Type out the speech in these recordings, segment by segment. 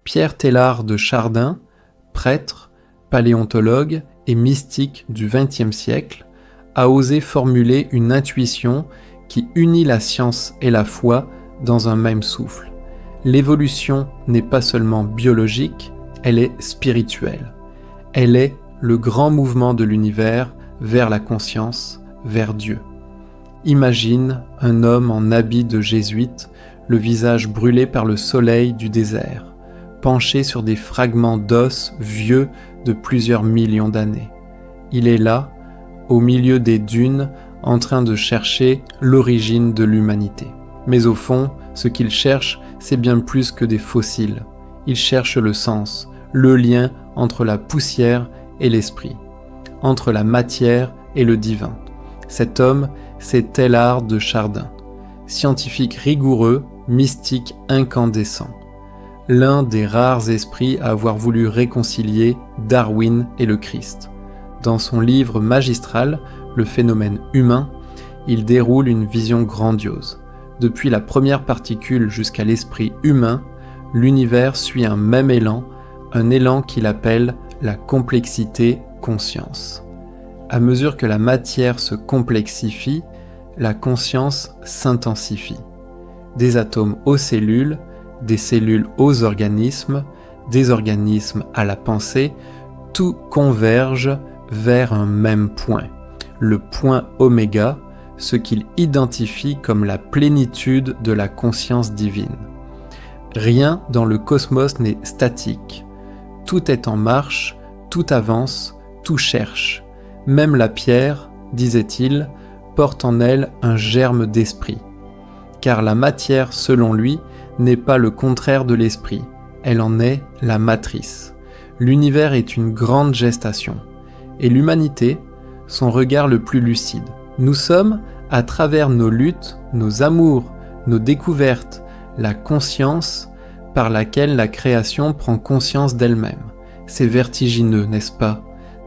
Pierre Teilhard de Chardin, prêtre, paléontologue et mystique du XXe siècle, a osé formuler une intuition qui unit la science et la foi dans un même souffle. L'évolution n'est pas seulement biologique, elle est spirituelle. Elle est le grand mouvement de l'univers vers la conscience, vers Dieu. Imagine un homme en habit de jésuite, le visage brûlé par le soleil du désert, penché sur des fragments d'os vieux de plusieurs millions d'années. Il est là, au milieu des dunes, en train de chercher l'origine de l'humanité. Mais au fond, ce qu'il cherche, c'est bien plus que des fossiles. Il cherche le sens, le lien entre la poussière et l'esprit, entre la matière et le divin. Cet homme, c'est Teilhard de Chardin, scientifique rigoureux, mystique incandescent. L'un des rares esprits à avoir voulu réconcilier Darwin et le Christ. Dans son livre magistral, Le phénomène humain, il déroule une vision grandiose. Depuis la première particule jusqu'à l'esprit humain, l'univers suit un même élan, un élan qu'il appelle la complexité conscience. À mesure que la matière se complexifie, la conscience s'intensifie. Des atomes aux cellules, des cellules aux organismes, des organismes à la pensée, tout converge vers un même point, le point oméga, ce qu'il identifie comme la plénitude de la conscience divine. Rien dans le cosmos n'est statique. Tout est en marche, tout avance, tout cherche. Même la pierre, disait-il, porte en elle un germe d'esprit. Car la matière, selon lui, n'est pas le contraire de l'esprit, elle en est la matrice. L'univers est une grande gestation. Et l'humanité, son regard le plus lucide. Nous sommes, à travers nos luttes, nos amours, nos découvertes, la conscience par laquelle la création prend conscience d'elle-même. C'est vertigineux, n'est-ce pas?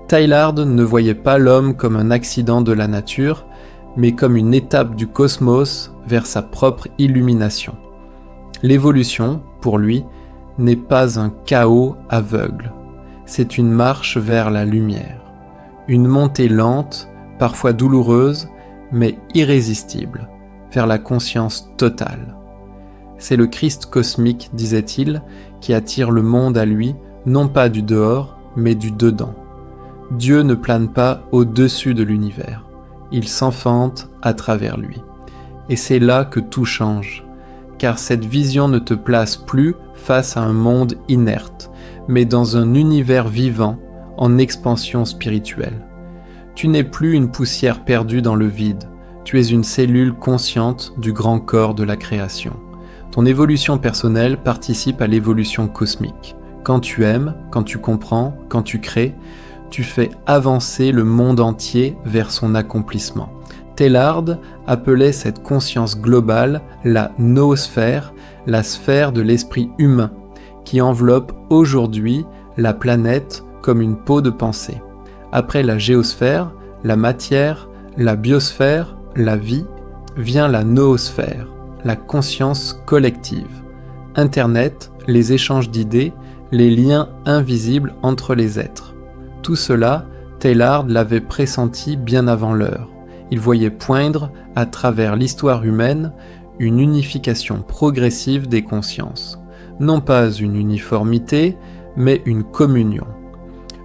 Teilhard ne voyait pas l'homme comme un accident de la nature, mais comme une étape du cosmos vers sa propre illumination. L'évolution, pour lui, n'est pas un chaos aveugle, c'est une marche vers la lumière. Une montée lente, parfois douloureuse, mais irrésistible, vers la conscience totale. C'est le Christ cosmique, disait-il, qui attire le monde à lui, non pas du dehors, mais du dedans. Dieu ne plane pas au-dessus de l'univers, il s'enfante à travers lui. Et c'est là que tout change, car cette vision ne te place plus face à un monde inerte, mais dans un univers vivant, en expansion spirituelle. Tu n'es plus une poussière perdue dans le vide, tu es une cellule consciente du grand corps de la création. Ton évolution personnelle participe à l'évolution cosmique. Quand tu aimes, quand tu comprends, quand tu crées, tu fais avancer le monde entier vers son accomplissement. Teilhard appelait cette conscience globale la noosphère, la sphère de l'esprit humain, qui enveloppe aujourd'hui la planète comme une peau de pensée. Après la géosphère, la matière, la biosphère, la vie, vient la noosphère, la conscience collective. Internet, les échanges d'idées, les liens invisibles entre les êtres. Tout cela, Teilhard l'avait pressenti bien avant l'heure. Il voyait poindre, à travers l'histoire humaine, une unification progressive des consciences. Non pas une uniformité, mais une communion.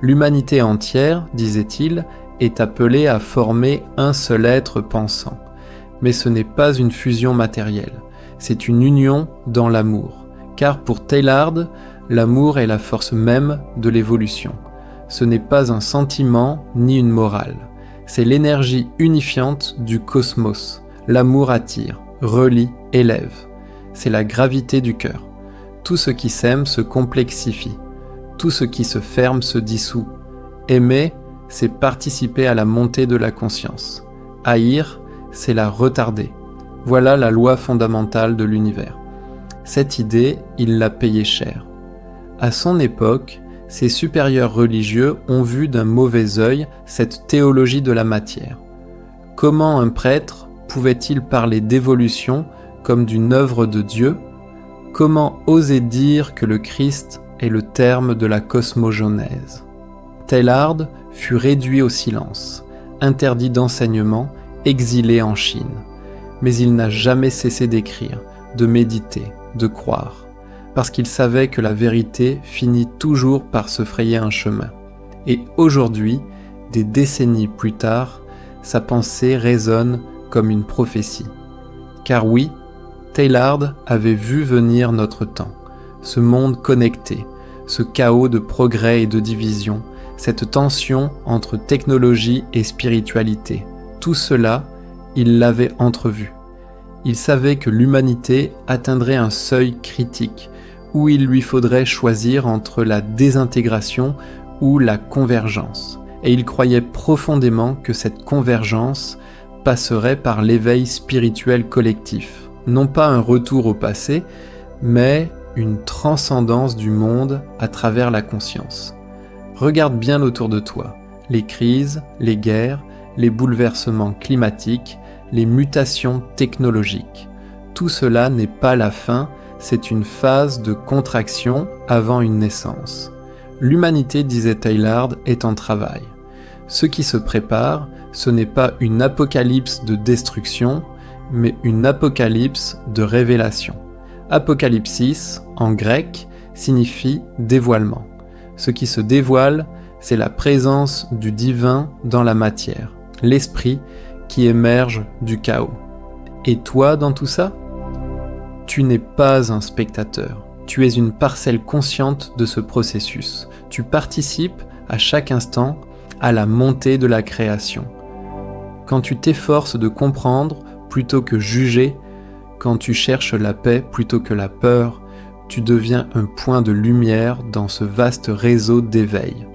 L'humanité entière, disait-il, est appelée à former un seul être pensant. Mais ce n'est pas une fusion matérielle, c'est une union dans l'amour. Car pour Teilhard, l'amour est la force même de l'évolution. Ce n'est pas un sentiment ni une morale. C'est l'énergie unifiante du cosmos. L'amour attire, relie, élève. C'est la gravité du cœur. Tout ce qui s'aime se complexifie. Tout ce qui se ferme se dissout. Aimer, c'est participer à la montée de la conscience. Haïr, c'est la retarder. Voilà la loi fondamentale de l'univers. Cette idée, il l'a payée cher. À son époque, ses supérieurs religieux ont vu d'un mauvais œil cette théologie de la matière. Comment un prêtre pouvait-il parler d'évolution comme d'une œuvre de Dieu? Comment oser dire que le Christ est le terme de la cosmogenèse. Teilhard fut réduit au silence, interdit d'enseignement, exilé en Chine. Mais il n'a jamais cessé d'écrire, de méditer, de croire, parce qu'il savait que la vérité finit toujours par se frayer un chemin. Et aujourd'hui, des décennies plus tard, sa pensée résonne comme une prophétie. Car oui, Teilhard avait vu venir notre temps, ce monde connecté, ce chaos de progrès et de division, cette tension entre technologie et spiritualité. Tout cela, il l'avait entrevu. Il savait que l'humanité atteindrait un seuil critique, où il lui faudrait choisir entre la désintégration ou la convergence. Et il croyait profondément que cette convergence passerait par l'éveil spirituel collectif. Non pas un retour au passé, mais une transcendance du monde à travers la conscience. Regarde bien autour de toi, les crises, les guerres, les bouleversements climatiques, les mutations technologiques. Tout cela n'est pas la fin, c'est une phase de contraction avant une naissance. L'humanité, disait Teilhard, est en travail. Ce qui se prépare, ce n'est pas une apocalypse de destruction, mais une apocalypse de révélation. Apocalypsis, en grec, signifie dévoilement. Ce qui se dévoile, c'est la présence du divin dans la matière, l'esprit qui émerge du chaos. Et toi dans tout ça ? Tu n'es pas un spectateur, tu es une parcelle consciente de ce processus. Tu participes à chaque instant à la montée de la création. Quand tu t'efforces de comprendre plutôt que juger, quand tu cherches la paix plutôt que la peur, tu deviens un point de lumière dans ce vaste réseau d'éveil.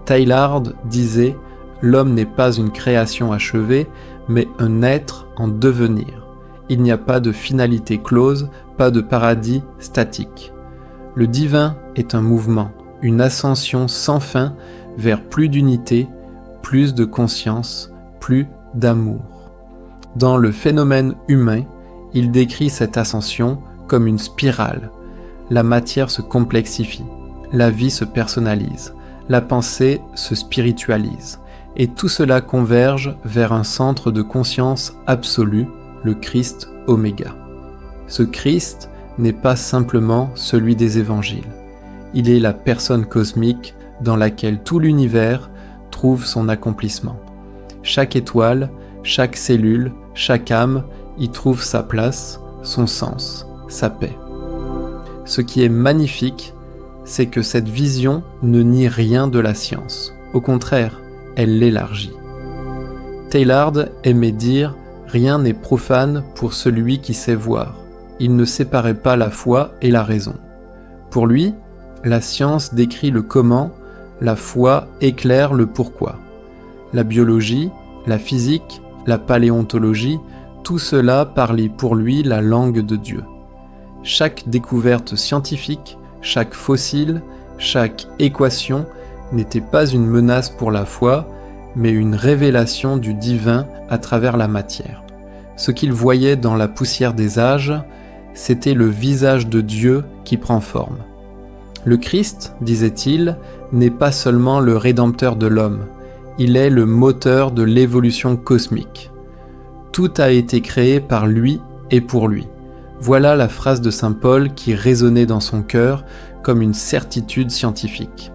Teilhard disait « L'homme n'est pas une création achevée, mais un être en devenir. Il n'y a pas de finalité close, pas de paradis statique. Le divin est un mouvement, une ascension sans fin vers plus d'unité, plus de conscience, plus d'amour. » Dans le phénomène humain, il décrit cette ascension comme une spirale. La matière se complexifie, la vie se personnalise, la pensée se spiritualise, et tout cela converge vers un centre de conscience absolu, le Christ Oméga. Ce Christ n'est pas simplement celui des évangiles. Il est la personne cosmique dans laquelle tout l'univers trouve son accomplissement. Chaque étoile, chaque cellule, chaque âme y trouve sa place, son sens, sa paix. Ce qui est magnifique, c'est que cette vision ne nie rien de la science. Au contraire, elle l'élargit. Teilhard aimait dire « Rien n'est profane pour celui qui sait voir ». Il ne séparait pas la foi et la raison. Pour lui, la science décrit le comment, la foi éclaire le pourquoi. La biologie, la physique, la paléontologie, tout cela parlait pour lui la langue de Dieu. Chaque découverte scientifique, chaque fossile, chaque équation n'était pas une menace pour la foi, mais une révélation du divin à travers la matière. Ce qu'il voyait dans la poussière des âges, c'était le visage de Dieu qui prend forme. Le Christ, disait-il, n'est pas seulement le rédempteur de l'homme, il est le moteur de l'évolution cosmique. Tout a été créé par lui et pour lui. Voilà la phrase de saint Paul qui résonnait dans son cœur comme une certitude scientifique.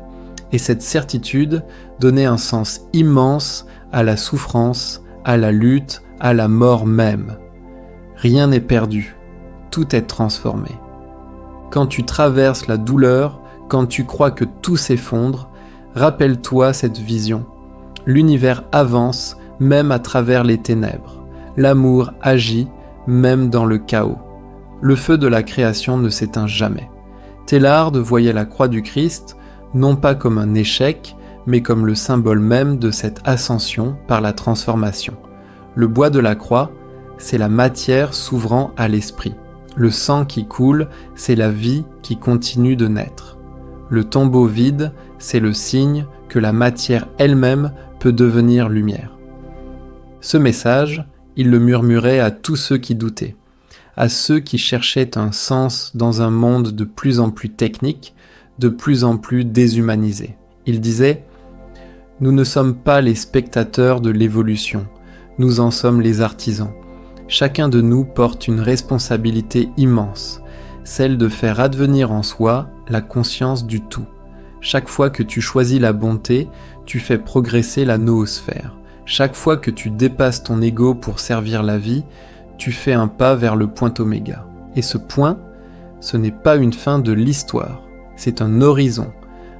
Et cette certitude donnait un sens immense à la souffrance, à la lutte, à la mort même. Rien n'est perdu, tout est transformé. Quand tu traverses la douleur, quand tu crois que tout s'effondre, rappelle-toi cette vision. L'univers avance même à travers les ténèbres. L'amour agit même dans le chaos. Le feu de la création ne s'éteint jamais. Teilhard voyait la croix du Christ non pas comme un échec, mais comme le symbole même de cette ascension par la transformation. Le bois de la croix, c'est la matière s'ouvrant à l'esprit. Le sang qui coule, c'est la vie qui continue de naître. Le tombeau vide, c'est le signe que la matière elle-même peut devenir lumière. Ce message, il le murmurait à tous ceux qui doutaient, à ceux qui cherchaient un sens dans un monde de plus en plus technique, de plus en plus déshumanisé. Il disait « Nous ne sommes pas les spectateurs de l'évolution, nous en sommes les artisans. Chacun de nous porte une responsabilité immense, celle de faire advenir en soi la conscience du tout. Chaque fois que tu choisis la bonté, tu fais progresser la noosphère. Chaque fois que tu dépasses ton ego pour servir la vie, tu fais un pas vers le point oméga. Et ce point, ce n'est pas une fin de l'histoire, c'est un horizon,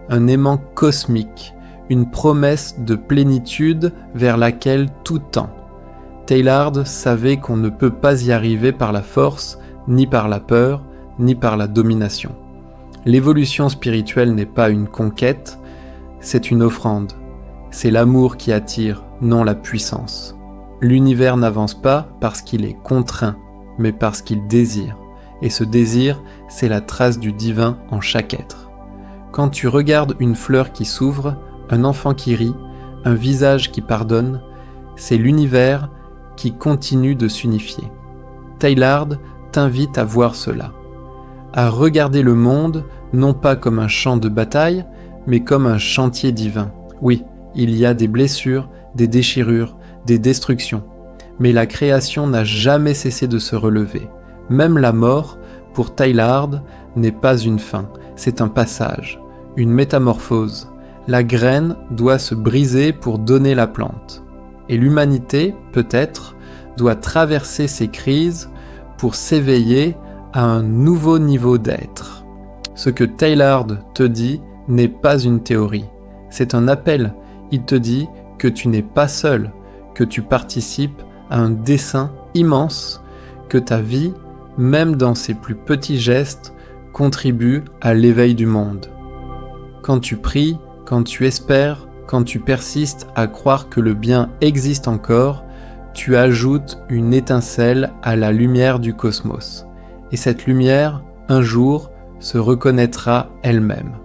un aimant cosmique, une promesse de plénitude vers laquelle tout tend. Teilhard savait qu'on ne peut pas y arriver par la force, ni par la peur, ni par la domination. L'évolution spirituelle n'est pas une conquête, c'est une offrande. C'est l'amour qui attire, non la puissance. L'univers n'avance pas parce qu'il est contraint, mais parce qu'il désire. Et ce désir, c'est la trace du divin en chaque être. Quand tu regardes une fleur qui s'ouvre, un enfant qui rit, un visage qui pardonne, c'est l'univers qui continue de s'unifier. Teilhard t'invite à voir cela, à regarder le monde non pas comme un champ de bataille, mais comme un chantier divin. Oui, il y a des blessures, des déchirures, des destructions, mais la création n'a jamais cessé de se relever. Même la mort, pour Teilhard, n'est pas une fin, c'est un passage, une métamorphose. La graine doit se briser pour donner la plante. Et l'humanité, peut-être, doit traverser ces crises pour s'éveiller à un nouveau niveau d'être. Ce que Teilhard te dit n'est pas une théorie, c'est un appel. Il te dit que tu n'es pas seul, que tu participes à un dessein immense, que ta vie, même dans ses plus petits gestes, contribue à l'éveil du monde. Quand tu pries, quand tu espères, quand tu persistes à croire que le bien existe encore, tu ajoutes une étincelle à la lumière du cosmos. Et cette lumière, un jour, se reconnaîtra elle-même.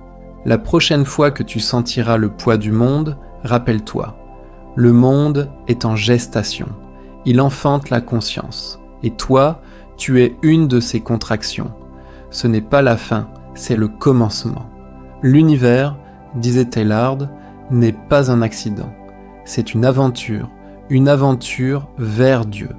La prochaine fois que tu sentiras le poids du monde, rappelle-toi, le monde est en gestation. Il enfante la conscience. Et toi, tu es une de ces contractions. Ce n'est pas la fin, c'est le commencement. L'univers, disait Teilhard, n'est pas un accident. C'est une aventure vers Dieu.